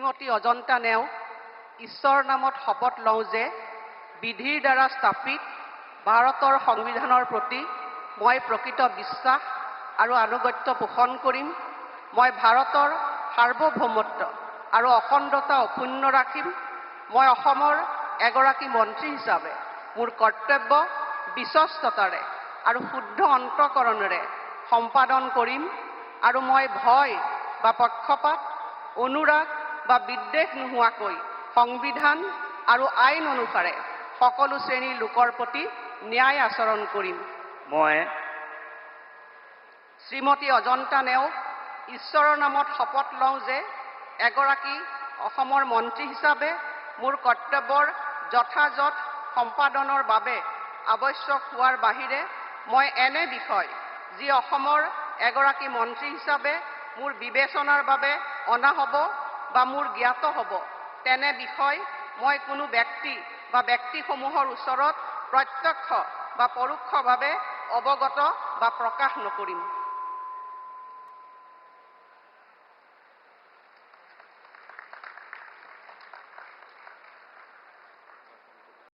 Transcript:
শ্ৰীমতী অজন্তা নেওগ ঈশ্বৰৰ নামত শপত লওঁ যে বিধিৰ দ্বাৰা স্থাপিত ভাৰতৰ সংবিধানৰ প্ৰতি মই প্ৰকৃত বিশ্বাস আৰু আনুগত্য পোষণ কৰিম। মই ভাৰতৰ সাৰ্বভৌমত্ব আৰু অখণ্ডতা অক্ষুণ্ণ ৰাখিম। মই অসমৰ এগৰাকী মন্ত্ৰী হিচাপে মোৰ কৰ্তব্য বিশ্বস্ততাৰে আৰু শুদ্ধ অন্তঃকৰণেৰে সম্পাদন কৰিম আৰু মই ভয় বা পক্ষপাত অনুৰাগ বা বিদ্বেষ নোহোৱাকৈ সংবিধান আৰু আইন অনুসাৰে সকলো শ্ৰেণীৰ লোকৰ প্ৰতি ন্যায় আচৰণ কৰিম। মই শ্ৰীমতী অজন্তা নেওগ ঈশ্বৰৰ নামত শপত লওঁ যে এগৰাকী অসমৰ মন্ত্ৰী হিচাপে মোৰ কৰ্তব্যৰ যথাযথ সম্পাদনৰ বাবে আৱশ্যক হোৱাৰ বাহিৰে মই এনে বিষয় যি অসমৰ এগৰাকী মন্ত্ৰী হিচাপে মোৰ বিবেচনাৰ বাবে অনা হ'ব বা মোৰ জ্ঞাত হ'ব তেনে বিষয় মই কোনো ব্যক্তি বা ব্যক্তিসমূহৰ ওচৰত প্ৰত্যক্ষ বা পৰোক্ষভাৱে অৱগত বা প্ৰকাশ নকৰিম।